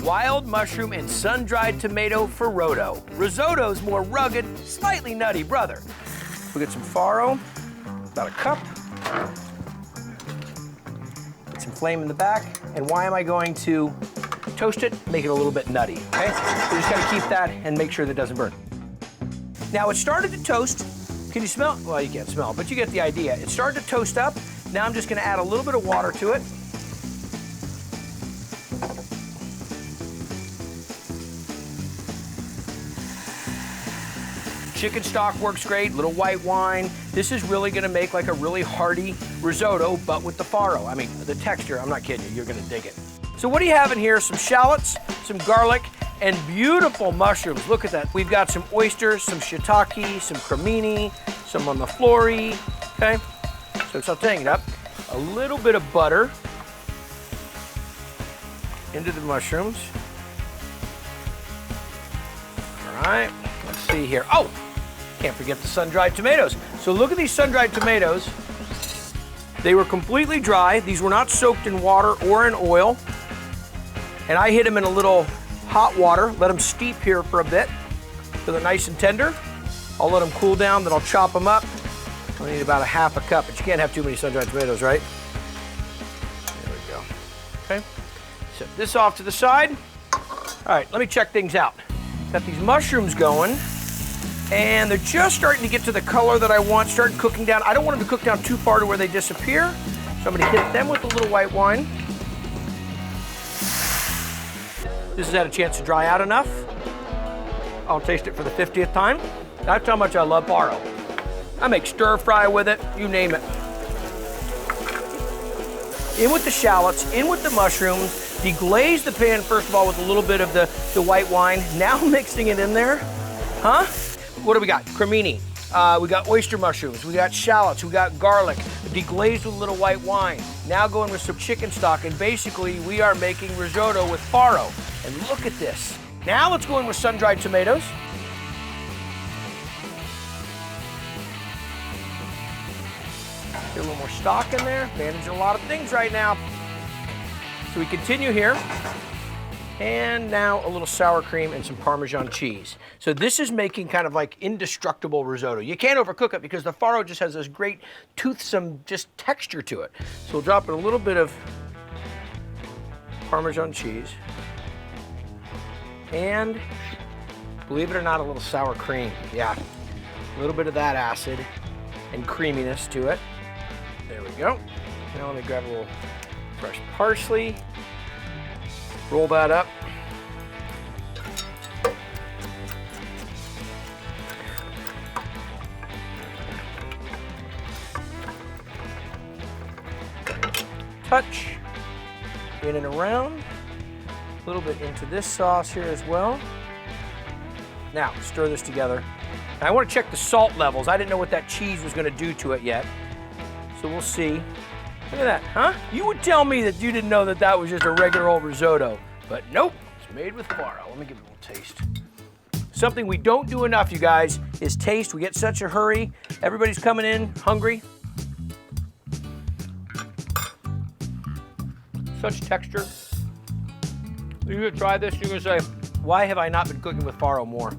wild mushroom and sun-dried tomato farrotto. Risotto's more rugged, slightly nutty brother. We get some farro, about a cup. Get some flame in the back. And why am I going to toast it? Make it a little bit nutty, okay? So just gotta keep that and make sure that it doesn't burn. Now it started to toast. Can you smell? Well, you can't smell, but you get the idea. It started to toast up. Now I'm just gonna add a little bit of water to it. Chicken stock works great, little white wine. This is really gonna make like a really hearty risotto, but with the farro. I mean, the texture, I'm not kidding you, you're gonna dig it. So what do you have in here? Some shallots, some garlic, and beautiful mushrooms. Look at that. We've got some oysters, some shiitake, some cremini, some amiflora, okay? So sauteing it up. A little bit of butter into the mushrooms. All right, let's see here. Oh, can't forget the sun-dried tomatoes. So look at these sun-dried tomatoes. They were completely dry. These were not soaked in water or in oil. And I hit them in a little hot water, let them steep here for a bit so they're nice and tender. I'll let them cool down, then I'll chop them up. I need about a half a cup, but you can't have too many sun-dried tomatoes, right? There we go. Okay, set this off to the side. All right, let me check things out. Got these mushrooms going, and they're just starting to get to the color that I want, starting cooking down. I don't want them to cook down too far to where they disappear, so I'm gonna hit them with a little white wine. This has had a chance to dry out enough. I'll taste it for the 50th time. That's how much I love farro. I make stir fry with it, you name it. In with the shallots, in with the mushrooms, deglaze the pan first of all with a little bit of the white wine. Now mixing it in there, huh? What do we got? Cremini, we got oyster mushrooms, we got shallots, we got garlic, deglazed with a little white wine. Now going with some chicken stock, and basically we are making risotto with farro. And look at this. Now let's go in with sun-dried tomatoes. Get a little more stock in there. Managing a lot of things right now. So we continue here. And now a little sour cream and some Parmesan cheese. So this is making kind of like indestructible risotto. You can't overcook it because the farro just has this great toothsome just texture to it. So we'll drop in a little bit of Parmesan cheese. And believe it or not, a little sour cream. Yeah, a little bit of that acid and creaminess to it. There we go. Now let me grab a little fresh parsley. Roll that up. Touch. In and around. A little bit into this sauce here as well. Now, stir this together. Now, I want to check the salt levels. I didn't know what that cheese was going to do to it yet. So we'll see. Look at that, huh? You would tell me that you didn't know that that was just a regular old risotto. But nope, it's made with farro. Let me give it a little taste. Something we don't do enough, you guys, is taste. We get such a hurry. Everybody's coming in hungry. Such texture. You're gonna try this, you're gonna say, why have I not been cooking with farro more?